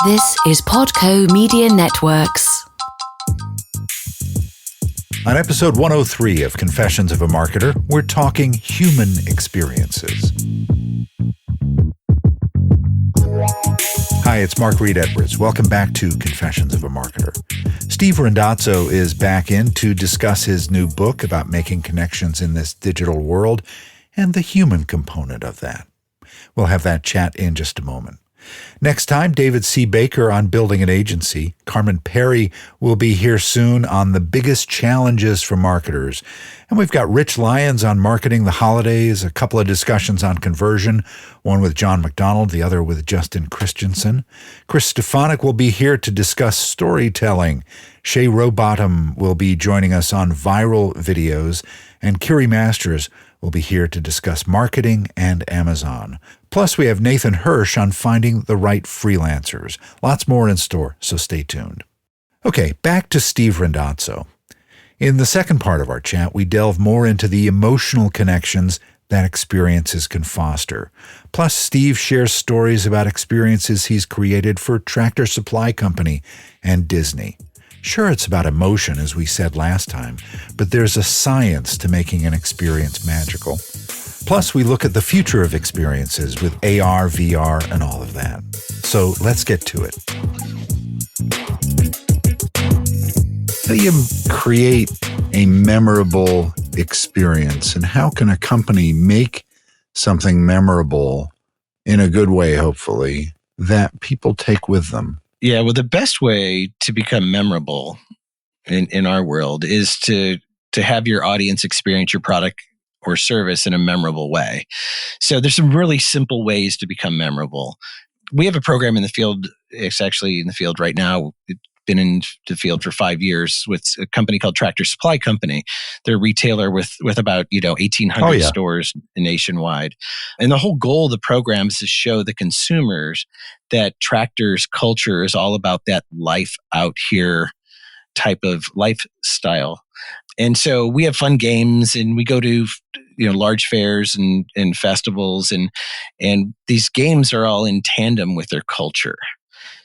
This is Podco Media Networks. On episode 103 of Confessions of a Marketer, we're talking human experiences. Hi, it's Mark Reed Edwards. Welcome back to Confessions of a Marketer. Steve Randazzo is back in to discuss his new book about making connections in this digital world and the human component of that. We'll have that chat in just a moment. Next time, David C. Baker on building an agency. Carmen Perry will be here soon on the biggest challenges for marketers. And we've got Rich Lyons on marketing the holidays, a couple of discussions on conversion, one with John McDonald, the other with Justin Christensen. Chris Stefanik will be here to discuss storytelling. Shay Rowbottom will be joining us on viral videos. And Kiri Masters will be here to discuss marketing and Amazon. Plus, we have Nathan Hirsch on finding the right freelancers. Lots more in store, so stay tuned. Okay, back to Steve Randazzo. In the second part of our chat, we delve more into the emotional connections that experiences can foster. Plus, Steve shares stories about experiences he's created for Tractor Supply Company and Disney. Sure, it's about emotion, as we said last time, but there's a science to making an experience magical. Plus, we look at the future of experiences with AR, VR, and all of that. So let's get to it. How do you create a memorable experience, and how can a company make something memorable in a good way, hopefully, that people take with them? Yeah, well, the best way to become memorable in our world is to have your audience experience your product or service in a memorable way. So there's some really simple ways to become memorable. We have a program in the field. It's actually in the field right now. It's been in the field for 5 years with a company called Tractor Supply Company. They're a retailer with about 1,800 stores nationwide. And the whole goal of the program is to show the consumers that Tractor's culture is all about that life out here type of lifestyle. And so we have fun games, and we go to large fairs and festivals, and these games are all in tandem with their culture.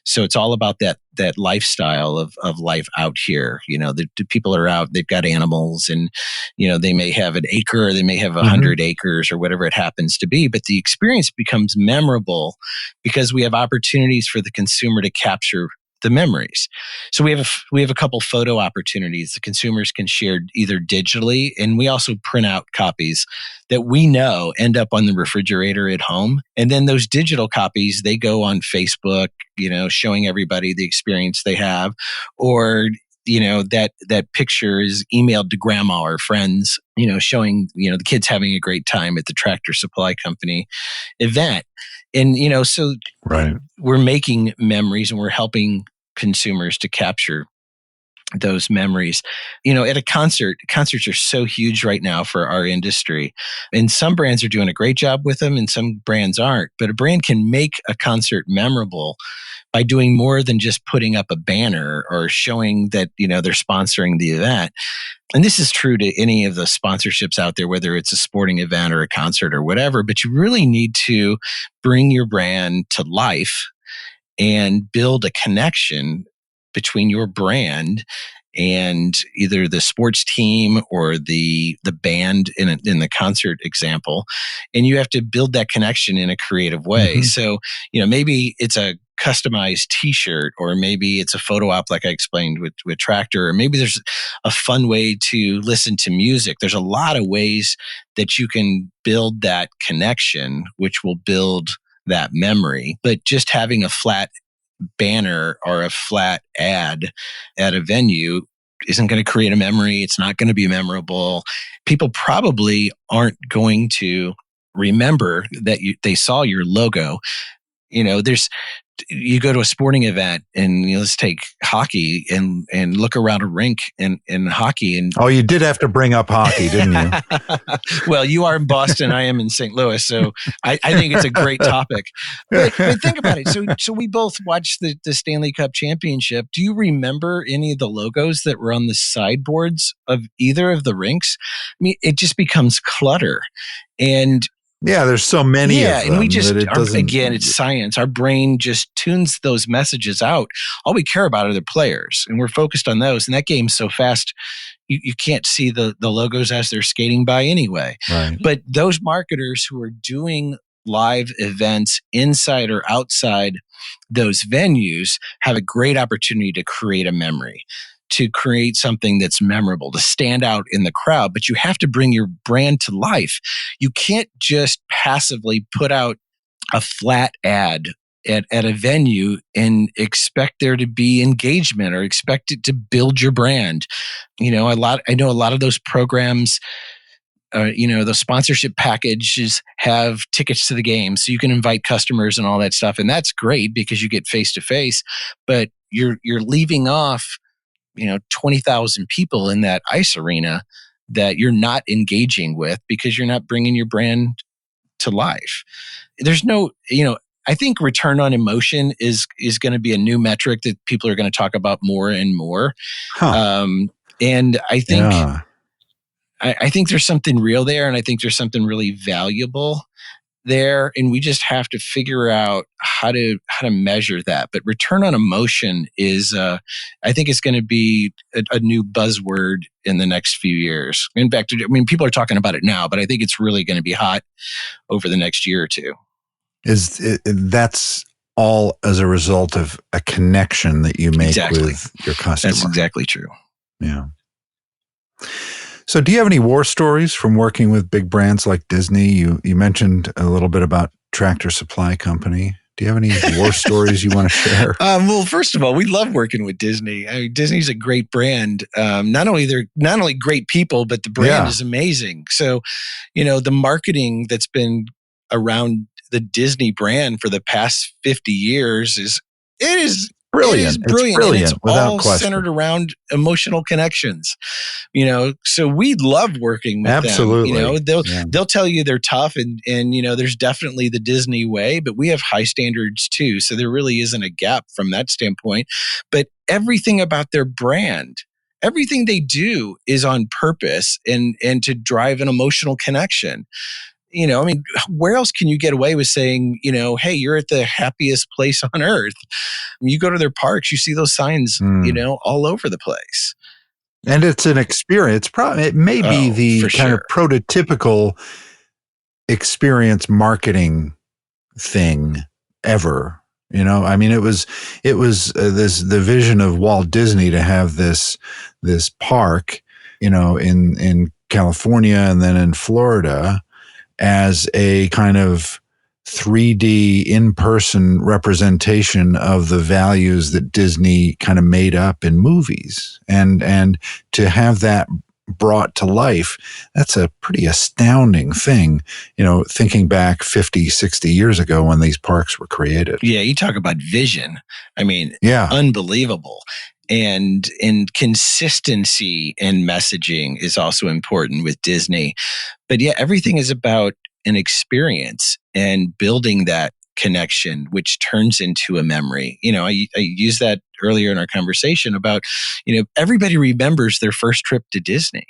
So it's all about that lifestyle of life out here. The people are out, they've got animals, and they may have an acre, or they may have 100 acres, or whatever it happens to be. But the experience becomes memorable because we have opportunities for the consumer to capture the memories. So we have a couple photo opportunities the consumers can share either digitally, and we also print out copies that we know end up on the refrigerator at home. And then those digital copies, they go on Facebook, showing everybody the experience they have, or that picture is emailed to grandma or friends, showing the kids having a great time at the Tractor Supply Company event. And so right, we're making memories, and we're helping consumers to capture those memories. At a concert, concerts are so huge right now for our industry. And some brands are doing a great job with them, and some brands aren't. But a brand can make a concert memorable by doing more than just putting up a banner or showing that, they're sponsoring the event. And this is true to any of the sponsorships out there, whether it's a sporting event or a concert or whatever, but you really need to bring your brand to life and build a connection between your brand and either the sports team or the band in the concert example. And you have to build that connection in a creative way. So, maybe it's a customized t-shirt, or maybe it's a photo op like I explained with Tractor, or maybe there's a fun way to listen to music. There's a lot of ways that you can build that connection, which will build that memory. But just having a flat banner or a flat ad at a venue isn't going to create a memory. It's not going to be memorable. People probably aren't going to remember that they saw your logo. You go to a sporting event, and let's take hockey and look around a rink in hockey. And you did have to bring up hockey, didn't you? Well, you are in Boston, I am in St. Louis, so I think it's a great topic. But think about it. So we both watched the Stanley Cup Championship. Do you remember any of the logos that were on the sideboards of either of the rinks? I mean, it just becomes clutter. And Yeah, there's so many of them and we just, that it doesn't. again, it's science. Our brain just tunes those messages out. All we care about are the players, and we're focused on those. And that game's so fast, you can't see the logos as they're skating by anyway. Right. But those marketers who are doing live events inside or outside those venues have a great opportunity to create a memory, to create something that's memorable, to stand out in the crowd. But you have to bring your brand to life. You can't just passively put out a flat ad at a venue and expect there to be engagement or expect it to build your brand. I know a lot of those programs, the sponsorship packages have tickets to the game, so you can invite customers and all that stuff. And that's great because you get face to face, but you're leaving off 20,000 people in that ice arena that you're not engaging with because you're not bringing your brand to life. There's no, I think return on emotion is going to be a new metric that people are going to talk about more and more. And I think, I think there's something real there, and I think there's something really valuable there, and we just have to figure out how to measure that. But return on emotion is, I think, it's going to be a new buzzword in the next few years. In fact, people are talking about it now, but I think it's really going to be hot over the next year or two. That's all as a result of a connection that you make with your customer. That's exactly true. Yeah. So do you have any war stories from working with big brands like Disney? You mentioned a little bit about Tractor Supply Company. Do you have any war stories you want to share? Well, first of all, we love working with Disney. Disney's a great brand. Not only great people, but the brand is amazing. So, the marketing that's been around the Disney brand for the past 50 years is brilliant. It's brilliant, and it's without all question. Centered around emotional connections. So we love working with them. They'll tell you they're tough, and there's definitely the Disney way, but we have high standards too. So there really isn't a gap from that standpoint. But everything about their brand, everything they do is on purpose and to drive an emotional connection. Where else can you get away with saying, hey, you're at the happiest place on earth? You go to their parks, you see those signs, all over the place. And it's an experience. It may be the kind of prototypical experience marketing thing ever. It was the vision of Walt Disney to have this park, in California and then in Florida, as a kind of 3D in-person representation of the values that Disney kind of made up in movies. And to have that brought to life, that's a pretty astounding thing, thinking back 50, 60 years ago when these parks were created. Yeah, you talk about vision. Unbelievable. And consistency in messaging is also important with Disney. But yeah, everything is about an experience and building that connection, which turns into a memory. I used that earlier in our conversation about, everybody remembers their first trip to Disney.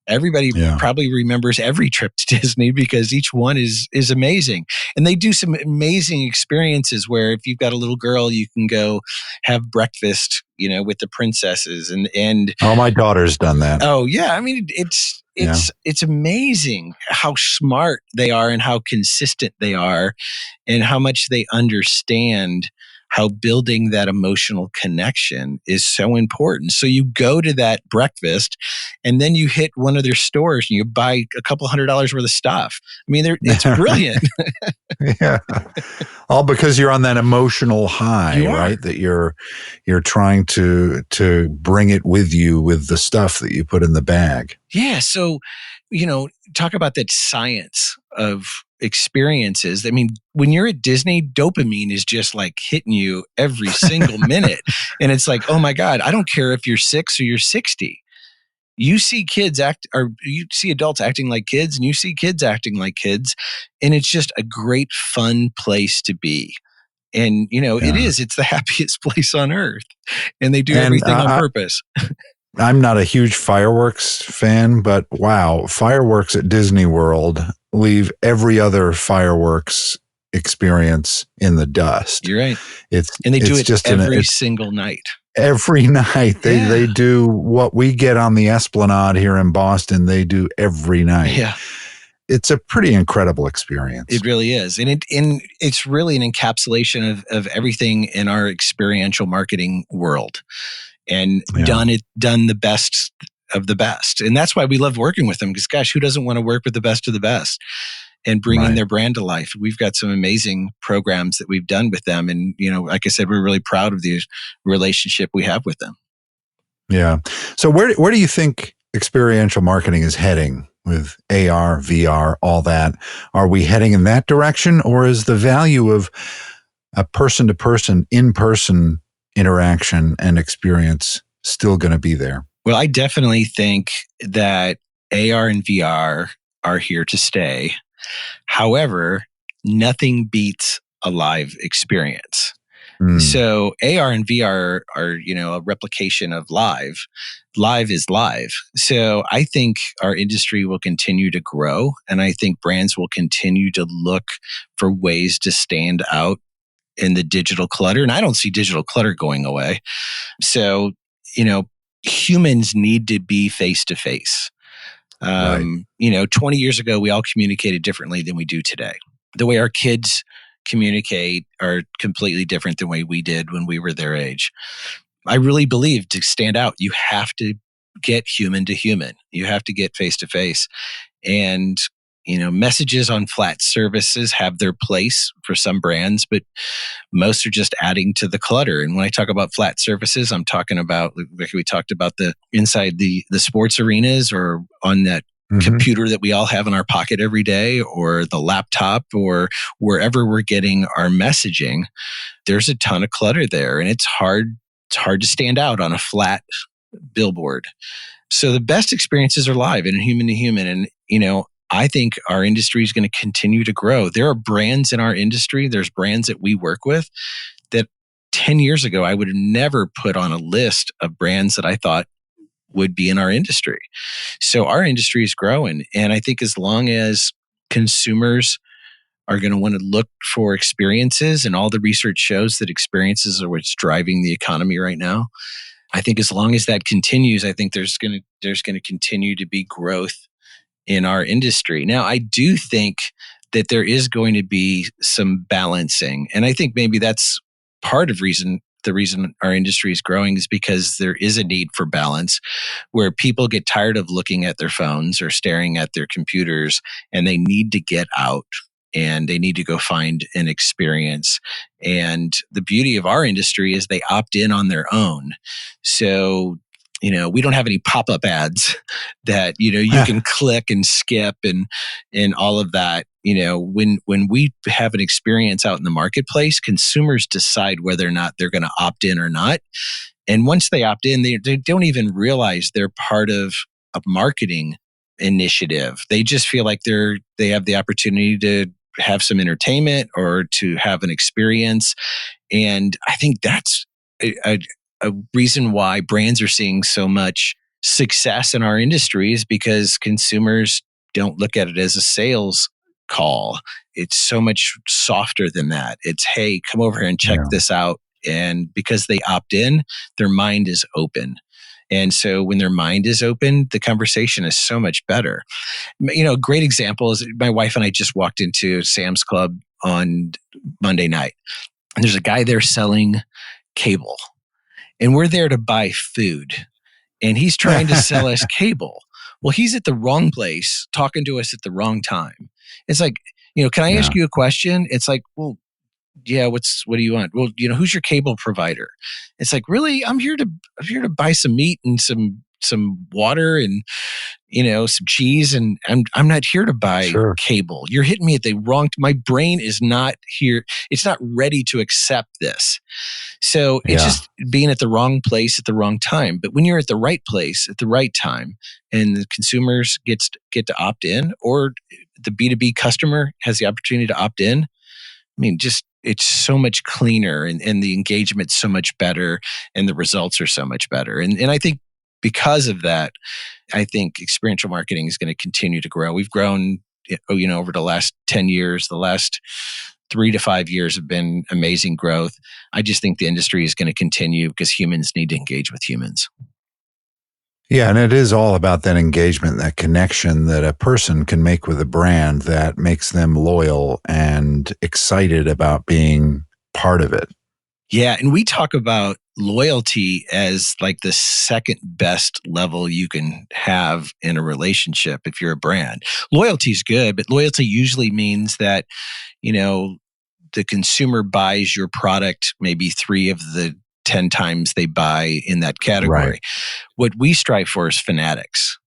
Everybody probably remembers every trip to Disney because each one is amazing. And they do some amazing experiences where if you've got a little girl, you can go have breakfast, with the princesses and my daughter's done that. Oh yeah. It's amazing how smart they are and how consistent they are and how much they understand how building that emotional connection is so important. So you go to that breakfast and then you hit one of their stores and you buy a couple $100 worth of stuff. It's brilliant. Yeah. All because you're on that emotional high, right? That you're trying to bring it with you with the stuff that you put in the bag. Yeah. So, talk about that science of experiences. When you're at Disney, dopamine is just like hitting you every single minute. And it's like, oh my God, I don't care if you're 6 or you're 60. You see kids you see adults acting like kids and you see kids acting like kids. And it's just a great, fun place to be. And, it's the happiest place on earth. And they do everything on purpose. I'm not a huge fireworks fan, but wow, fireworks at Disney World, leave every other fireworks experience in the dust. You're right. It's And they do it just every single night. every night. Yeah. They do what we get on the Esplanade here in Boston. They do every night. Yeah. It's a pretty incredible experience. It really is. And it's really an encapsulation of everything in our experiential marketing world, and done the best of the best. And that's why we love working with them, because gosh, who doesn't want to work with the best of the best and bringing their brand to life? We've got some amazing programs that we've done with them. And, like I said, we're really proud of the relationship we have with them. Yeah. So where do you think experiential marketing is heading with AR, VR, all that? Are we heading in that direction, or is the value of a person-to-person, in-person interaction and experience still going to be there? Well, I definitely think that AR and VR are here to stay. However, nothing beats a live experience. So AR and VR are, a replication of live. Live is live. So I think our industry will continue to grow, and I think brands will continue to look for ways to stand out in the digital clutter. And I don't see digital clutter going away. So, humans need to be face to face. 20 years ago, we all communicated differently than we do today. The way our kids communicate are completely different than the way we did when we were their age. I really believe to stand out, you have to get human to human. You have to get face to face. And, messages on flat surfaces have their place for some brands, but most are just adding to the clutter. And when I talk about flat surfaces, I'm talking about, like we talked about, the inside the sports arenas, or on that computer that we all have in our pocket every day, or the laptop, or wherever we're getting our messaging. There's a ton of clutter there, and it's hard to stand out on a flat billboard. So the best experiences are live and human to human. And, I think our industry is going to continue to grow. There are brands in our industry, there's brands that we work with that 10 years ago, I would have never put on a list of brands that I thought would be in our industry. So our industry is growing. And I think as long as consumers are going to want to look for experiences, and all the research shows that experiences are what's driving the economy right now, I think as long as that continues, I think there's going to continue to be growth in our industry. Now, I do think that there is going to be some balancing. And I think maybe that's part of the reason our industry is growing is because there is a need for balance, where people get tired of looking at their phones or staring at their computers, and they need to get out and they need to go find an experience. And the beauty of our industry is they opt in on their own. So, we don't have any pop-up ads that, you can click and skip and all of that. When we have an experience out in the marketplace, consumers decide whether or not they're going to opt in or not. And once they opt in, they don't even realize they're part of a marketing initiative. They just feel like they have the opportunity to have some entertainment or to have an experience. And I think that's a reason why brands are seeing so much success in our industry, is because consumers don't look at it as a sales call. It's so much softer than that. It's, hey, come over here and check this out. And because they opt in, their mind is open. And so when their mind is open, the conversation is so much better. A great example is my wife and I just walked into Sam's Club on Monday night, and there's a guy there selling cable. And we're there to buy food, and he's trying to sell us cable. Well, he's at the wrong place, talking to us at the wrong time. It's like, can I ask you a question? It's like, well, yeah, what do you want? Well, who's your cable provider? It's like, really? I'm here to buy some meat and some water and some cheese, and I'm not here to buy cable. You're hitting me at the wrong. My brain is not here. It's not ready to accept this. So it's just being at the wrong place at the wrong time. But when you're at the right place at the right time, and the consumers get to opt in, or the B2B customer has the opportunity to opt in, it's so much cleaner, and the engagement's so much better, and the results are so much better. And I think because of that, I think experiential marketing is going to continue to grow. We've grown over the last 10 years, the last 3 to 5 years have been amazing growth. I just think the industry is going to continue because humans need to engage with humans. Yeah, and it is all about that engagement, that connection that a person can make with a brand that makes them loyal and excited about being part of it. Yeah, and we talk about loyalty as like the second best level you can have in a relationship if you're a brand. Loyalty is good, but loyalty usually means that, the consumer buys your product maybe 3 of the 10 times they buy in that category. Right. What we strive for is fanatics.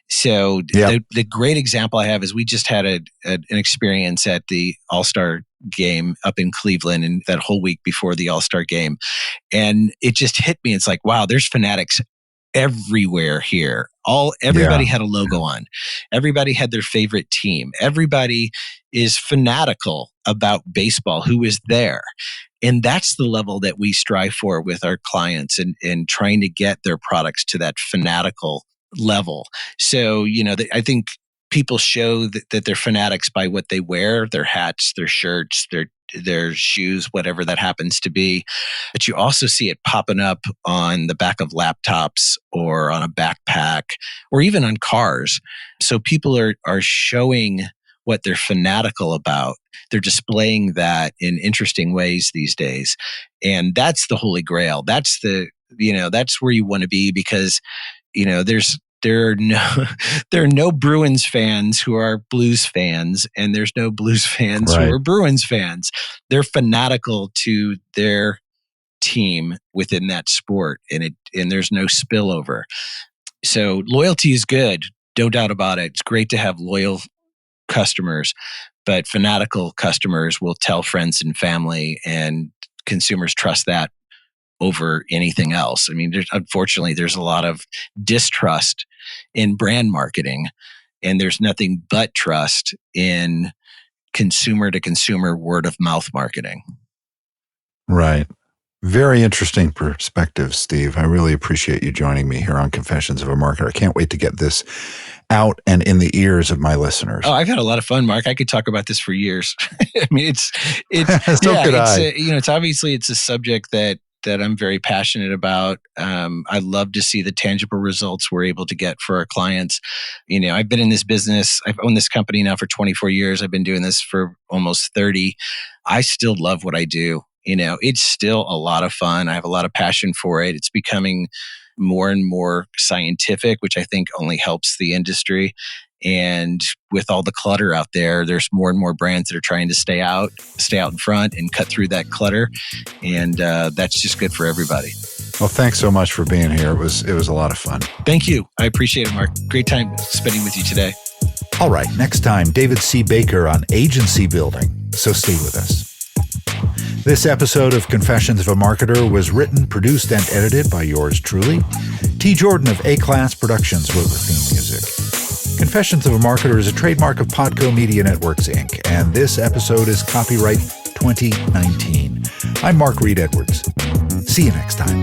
So the great example I have is we just had an experience at the All-Star game up in Cleveland, and that whole week before the All-Star game. And it just hit me. It's like, wow, there's fanatics everywhere here. Everybody had a logo on. Everybody had their favorite team. Everybody is fanatical about baseball, who is there. And that's the level that we strive for with our clients and trying to get their products to that fanatical level. So, I think people show that they're fanatics by what they wear, their hats, their shirts, their shoes, whatever that happens to be. But you also see it popping up on the back of laptops or on a backpack or even on cars. So people are showing what they're fanatical about. They're displaying that in interesting ways these days. And that's the holy grail. That's that's where you want to be because, there are no Bruins fans who are Blues fans, and there's no Blues fans who are Bruins fans. They're fanatical to their team within that sport, and there's no spillover. So loyalty is good, no doubt about it. It's great to have loyal customers, but fanatical customers will tell friends and family, and consumers trust that over anything else. I mean, unfortunately, there's a lot of distrust in brand marketing, and there's nothing but trust in consumer to consumer word of mouth marketing. Right. Very interesting perspective, Steve. I really appreciate you joining me here on Confessions of a Marketer. I can't wait to get this out and in the ears of my listeners. Oh, I've had a lot of fun, Mark. I could talk about this for years. I mean, it's obviously it's a subject that I'm very passionate about. I love to see the tangible results we're able to get for our clients. I've been in this business. I've owned this company now for 24 years. I've been doing this for almost 30. I still love what I do. It's still a lot of fun. I have a lot of passion for it. It's becoming more and more scientific, which I think only helps the industry. And with all the clutter out there, there's more and more brands that are trying to stay out in front and cut through that clutter. And that's just good for everybody. Well, thanks so much for being here. It was a lot of fun. Thank you. I appreciate it, Mark. Great time spending with you today. All right. Next time, David C. Baker on agency building. So stay with us. This episode of Confessions of a Marketer was written, produced, and edited by yours truly. T. Jordan of A-Class Productions wrote the theme music. Confessions of a Marketer is a trademark of Podco Media Networks, Inc., and this episode is copyright 2019. I'm Mark Reed Edwards. See you next time.